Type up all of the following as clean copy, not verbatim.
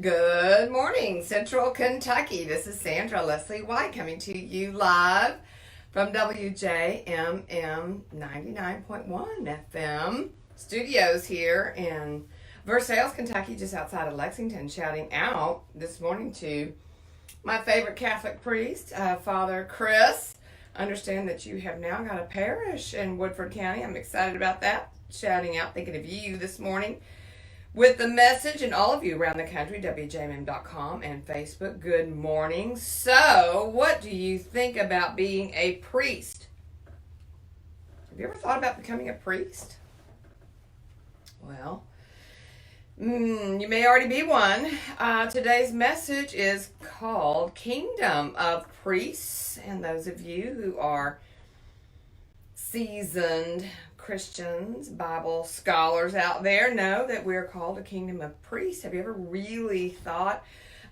Good morning, Central Kentucky. This is Sandra Leslie White coming to you live from WJMM 99.1 FM studios here in Versailles, Kentucky, just outside of Lexington, shouting out this morning to my favorite Catholic priest, Father Chris. Understand that you have now got a parish in Woodford County. I'm excited about that. Shouting out, thinking of you this morning with the message, and all of you around the country, WJMM.com and Facebook. Good morning. So, what do you think about being a priest? Have you ever thought about becoming a priest? Well, you may already be one. Today's message is called Kingdom of Priests, and those of you who are seasoned Christians, Bible scholars out there know that we're called a kingdom of priests. Have you ever really thought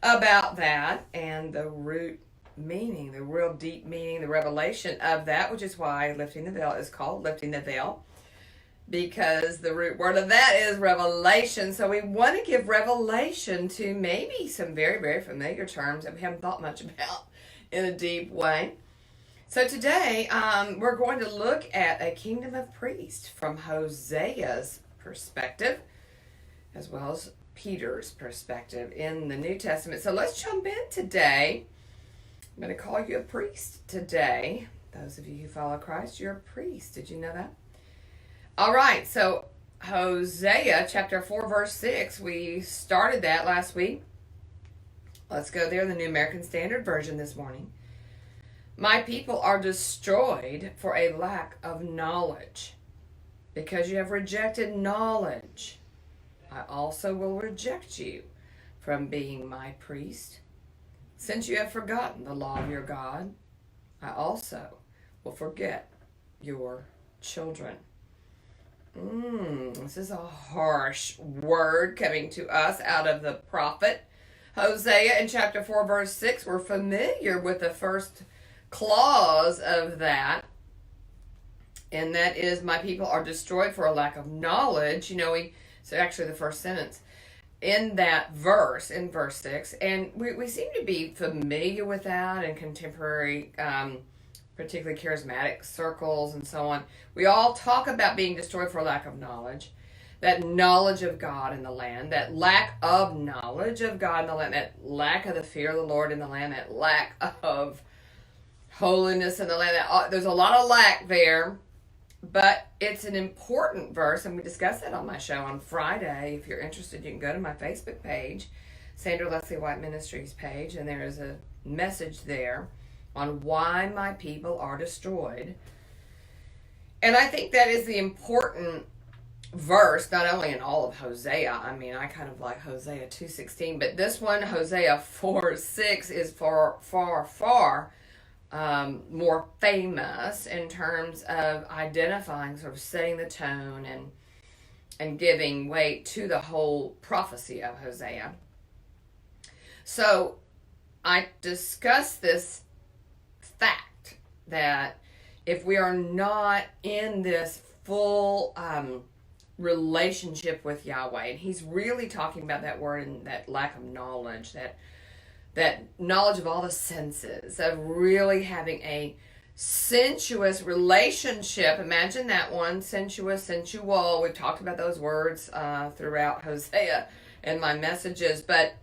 about that and the root meaning, the real deep meaning, the revelation of that, which is why Lifting the Veil is called Lifting the Veil, because the root word of that is revelation. So we want to give revelation to maybe some very, very familiar terms that we haven't thought much about in a deep way. So today, we're going to look at a kingdom of priests from Hosea's perspective, as well as Peter's perspective in the New Testament. So let's jump in today. I'm going to call you a priest today. Those of you who follow Christ, you're a priest. Did you know that? All right, so Hosea chapter 4, verse 6. We started that last week. Let's go there in the New American Standard Version this morning. My people are destroyed for a lack of knowledge. Because you have rejected knowledge, I also will reject you from being my priest. Since you have forgotten the law of your God, I also will forget your children. This is a harsh word coming to us out of the prophet Hosea in chapter 4, verse 6. We're familiar with the first clause of that, and that is, my people are destroyed for a lack of knowledge. So actually the first sentence in that verse, in verse 6, and we seem to be familiar with that in contemporary, particularly charismatic circles and so on. We all talk about being destroyed for a lack of knowledge, that knowledge of God in the land, that lack of knowledge of God in the land, that lack of the fear of the Lord in the land, that lack of holiness in the land. There's a lot of lack there, but it's an important verse, and we discussed that on my show on Friday. If you're interested, you can go to my Facebook page, Sandra Leslie White Ministries page, and there is a message there on why my people are destroyed. And I think that is the important verse, not only in all of Hosea. I mean, I kind of like Hosea 2:16, but this one, Hosea 4:6, is far more famous in terms of identifying, sort of setting the tone and giving weight to the whole prophecy of Hosea. So I discussed this fact that if we are not in this full relationship with Yahweh, and he's really talking about that word and that lack of knowledge, that knowledge of all the senses, of really having a sensuous relationship. Imagine that one, sensuous, sensual. We've talked about those words throughout Hosea in my messages, but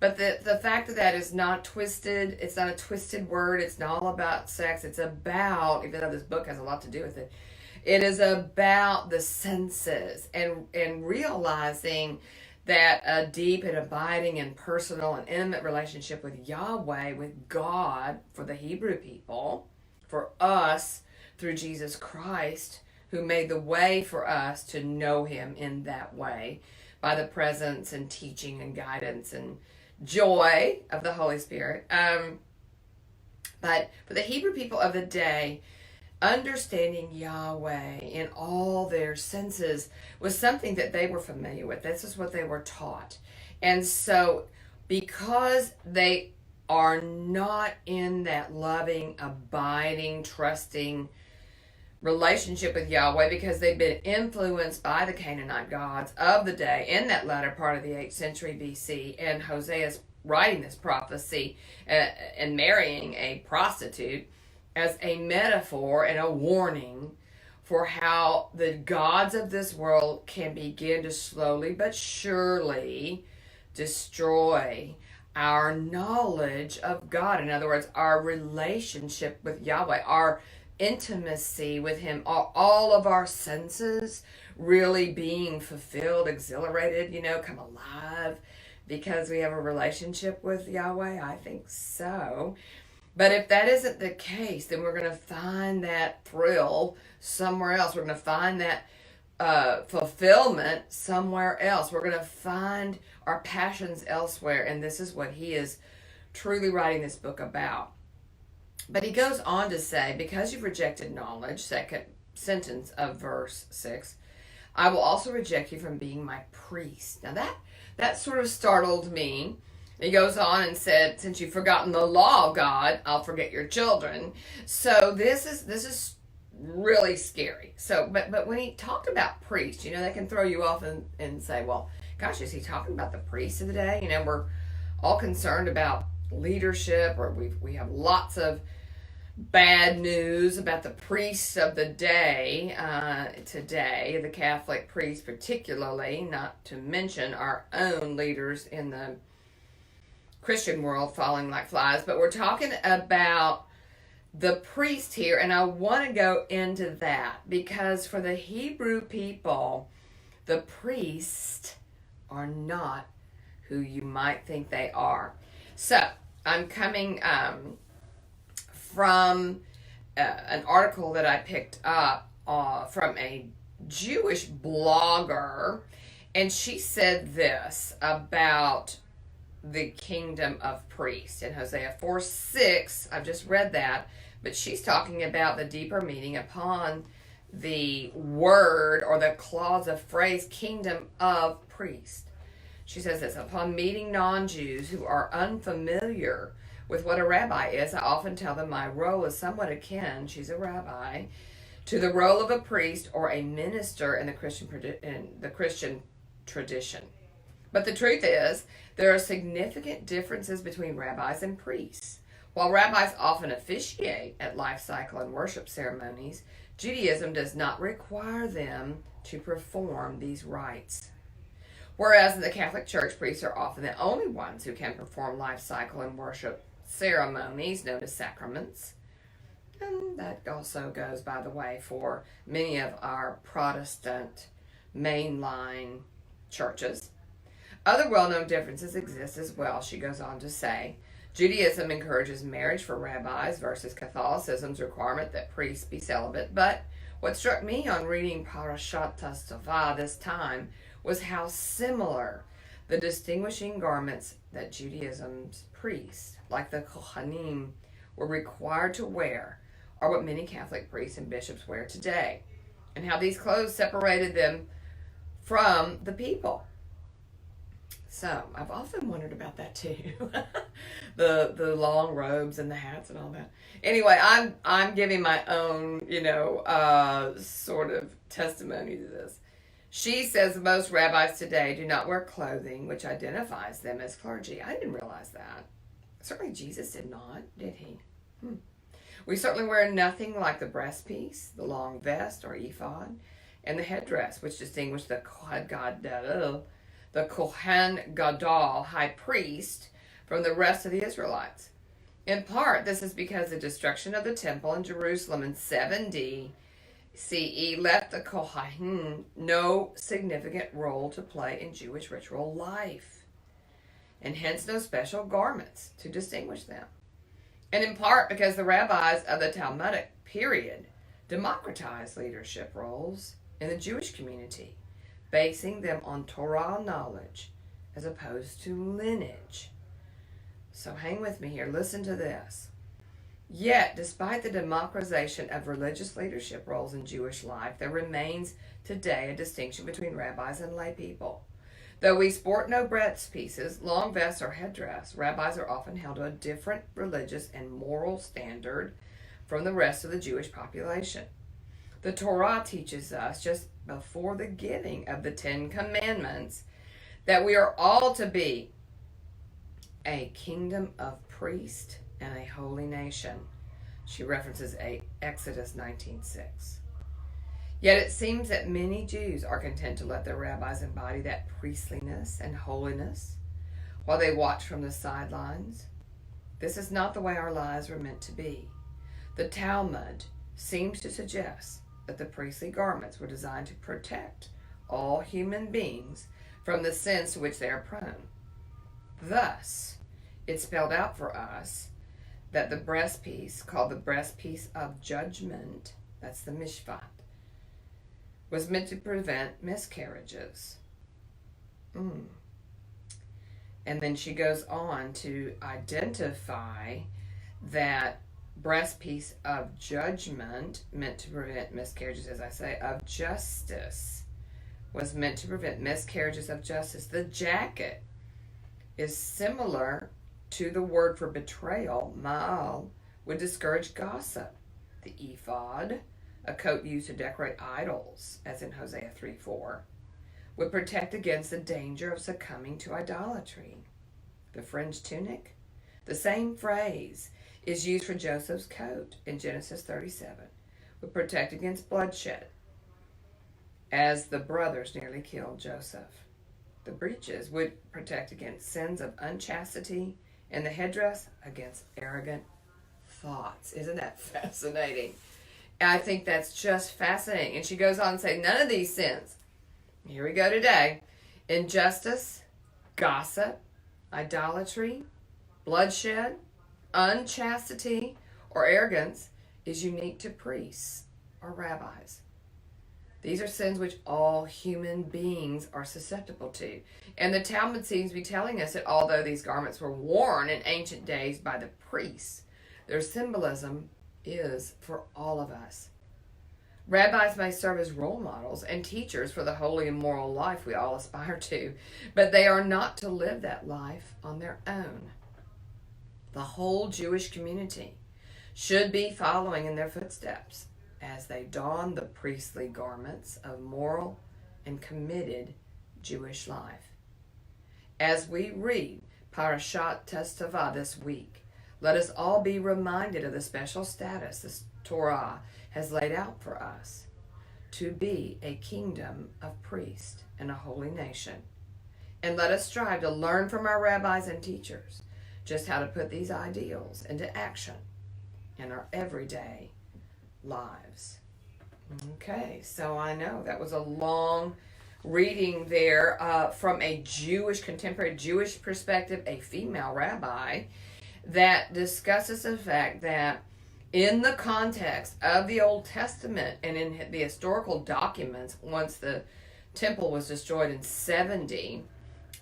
the fact that is not twisted. It's not a twisted word. It's not all about sex. It's about, even though this book has a lot to do with it, it is about the senses and realizing that a deep and abiding and personal and intimate relationship with Yahweh, with God, for the Hebrew people, for us, through Jesus Christ, who made the way for us to know him in that way, by the presence and teaching and guidance and joy of the Holy Spirit. But for the Hebrew people of the day, understanding Yahweh in all their senses was something that they were familiar with. This is what they were taught. And so because they are not in that loving, abiding, trusting relationship with Yahweh because they've been influenced by the Canaanite gods of the day in that latter part of the 8th century BC. And Hosea's writing this prophecy and marrying a prostitute as a metaphor and a warning for how the gods of this world can begin to slowly but surely destroy our knowledge of God. In other words, our relationship with Yahweh, our intimacy with Him, all of our senses really being fulfilled, exhilarated, come alive because we have a relationship with Yahweh? I think so. But if that isn't the case, then we're going to find that thrill somewhere else. We're going to find that fulfillment somewhere else. We're going to find our passions elsewhere. And this is what he is truly writing this book about. But he goes on to say, because you've rejected knowledge, second sentence of verse 6, I will also reject you from being my priest. Now that sort of startled me. He goes on and said, since you've forgotten the law of God, I'll forget your children. So this is really scary. So, but when he talked about priests, that can throw you off and say, well, gosh, is he talking about the priests of the day? We're all concerned about leadership, or we have lots of bad news about the priests of the day today, the Catholic priests particularly, not to mention our own leaders in the Christian world falling like flies. But we're talking about the priest here, and I want to go into that because for the Hebrew people, the priests are not who you might think they are. So I'm coming from an article that I picked up from a Jewish blogger, and she said this about the kingdom of priests in Hosea 4:6. I've just read that, but she's talking about the deeper meaning upon the word or the clause of phrase kingdom of priest. She says this, upon meeting non-Jews who are unfamiliar with what a rabbi is, I often tell them my role is somewhat akin, she's a rabbi, to the role of a priest or a minister in the Christian tradition. But the truth is, there are significant differences between rabbis and priests. While rabbis often officiate at life cycle and worship ceremonies, Judaism does not require them to perform these rites. Whereas in the Catholic Church, priests are often the only ones who can perform life cycle and worship ceremonies known as sacraments. And that also goes, by the way, for many of our Protestant mainline churches. Other well-known differences exist as well, she goes on to say. Judaism encourages marriage for rabbis versus Catholicism's requirement that priests be celibate. But what struck me on reading Parashat Testava this time was how similar the distinguishing garments that Judaism's priests, like the Kohanim, were required to wear are what many Catholic priests and bishops wear today, and how these clothes separated them from the people. So I've often wondered about that too, the long robes and the hats and all that. Anyway, I'm giving my own sort of testimony to this. She says most rabbis today do not wear clothing which identifies them as clergy. I didn't realize that. Certainly Jesus did not, did he? We certainly wear nothing like the breastpiece, the long vest or ephod, and the headdress which distinguish the Kohen Gadol, high priest, from the rest of the Israelites. In part, this is because the destruction of the temple in Jerusalem in 70 CE left the Kohanim no significant role to play in Jewish ritual life, and hence no special garments to distinguish them. And in part because the rabbis of the Talmudic period democratized leadership roles in the Jewish community, basing them on Torah knowledge as opposed to lineage. So hang with me here. Listen to this. Yet, despite the democratization of religious leadership roles in Jewish life, there remains today a distinction between rabbis and lay people. Though we sport no breastpieces, long vests, or headdress, rabbis are often held to a different religious and moral standard from the rest of the Jewish population. The Torah teaches us just before the giving of the Ten Commandments that we are all to be a kingdom of priests and a holy nation. She references Exodus 19:6. Yet it seems that many Jews are content to let their rabbis embody that priestliness and holiness while they watch from the sidelines. This is not the way our lives were meant to be. The Talmud seems to suggest that the priestly garments were designed to protect all human beings from the sins to which they are prone. Thus, it spelled out for us that the breastpiece, called the breastpiece of judgment, that's the mishpat, was meant to prevent miscarriages. And then she goes on to identify that breastpiece of judgment, meant to prevent miscarriages, as I say, of justice, was meant to prevent miscarriages of justice. The jacket is similar to the word for betrayal. Ma'al would discourage gossip. The ephod, a coat used to decorate idols, as in Hosea 3:4, would protect against the danger of succumbing to idolatry. The fringed tunic, the same phrase is used for Joseph's coat in Genesis 37, would protect against bloodshed, as the brothers nearly killed Joseph. The breeches would protect against sins of unchastity, and the headdress against arrogant thoughts. Isn't that fascinating? I think that's just fascinating. And she goes on to say, none of these sins, here we go today, injustice, gossip, idolatry, bloodshed, unchastity, or arrogance is unique to priests or rabbis. These are sins which all human beings are susceptible to. And the Talmud seems to be telling us that although these garments were worn in ancient days by the priests, their symbolism is for all of us. Rabbis may serve as role models and teachers for the holy and moral life we all aspire to, but they are not to live that life on their own. The whole Jewish community should be following in their footsteps as they don the priestly garments of moral and committed Jewish life. As we read Parashat Testavah this week, let us all be reminded of the special status the Torah has laid out for us, to be a kingdom of priests and a holy nation. And let us strive to learn from our rabbis and teachers just how to put these ideals into action in our everyday lives. Okay, so I know that was a long reading there from a contemporary Jewish perspective, a female rabbi, that discusses the fact that in the context of the Old Testament and in the historical documents, once the temple was destroyed in 70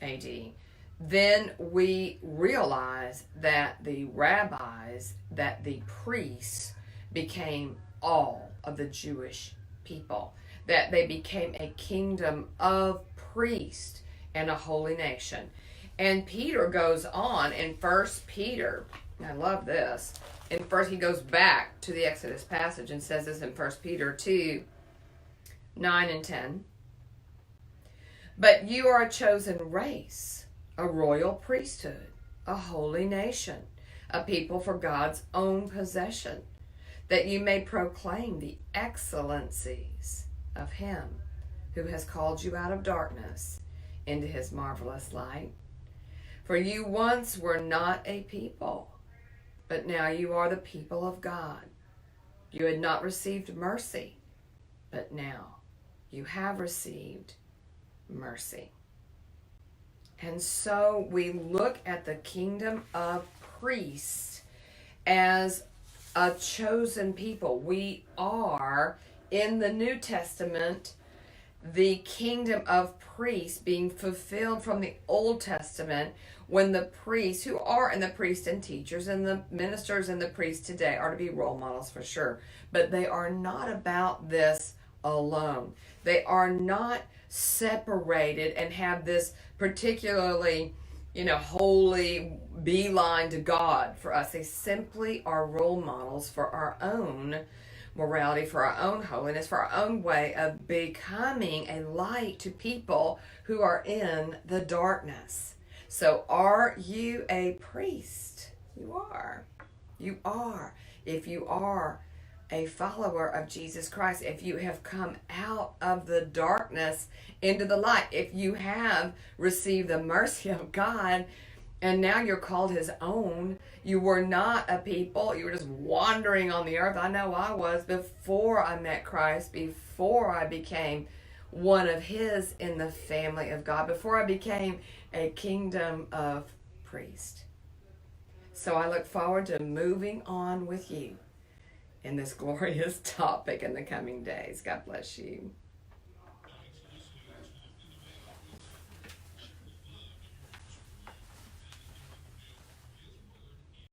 AD, then we realize that the rabbis, that the priests became all of the Jewish people, that they became a kingdom of priests and a holy nation. And Peter goes on in 1 Peter, I love this, in first he goes back to the Exodus passage and says this in 1 Peter 2, 9 and 10. But you are a chosen race, a royal priesthood, a holy nation, a people for God's own possession, that you may proclaim the excellencies of him who has called you out of darkness into his marvelous light. For you once were not a people, but now you are the people of God. You had not received mercy, but now you have received mercy. And so we look at the kingdom of priests as a chosen people. We are, in the New Testament, the kingdom of priests being fulfilled from the Old Testament, when the priests, who are and the priests and teachers and the ministers and the priests today are to be role models for sure, but they are not about this alone. They are not separated and have this particularly, holy beeline to God for us. They simply are role models for our own morality, for our own holiness, for our own way of becoming a light to people who are in the darkness. So are you a priest? You are. You are. If you are a follower of Jesus Christ, if you have come out of the darkness into the light, if you have received the mercy of God and now you're called his own, you were not a people, you were just wandering on the earth. I know I was before I met Christ, before I became one of his in the family of God, before I became a kingdom of priests. So I look forward to moving on with you in this glorious topic in the coming days. God bless you.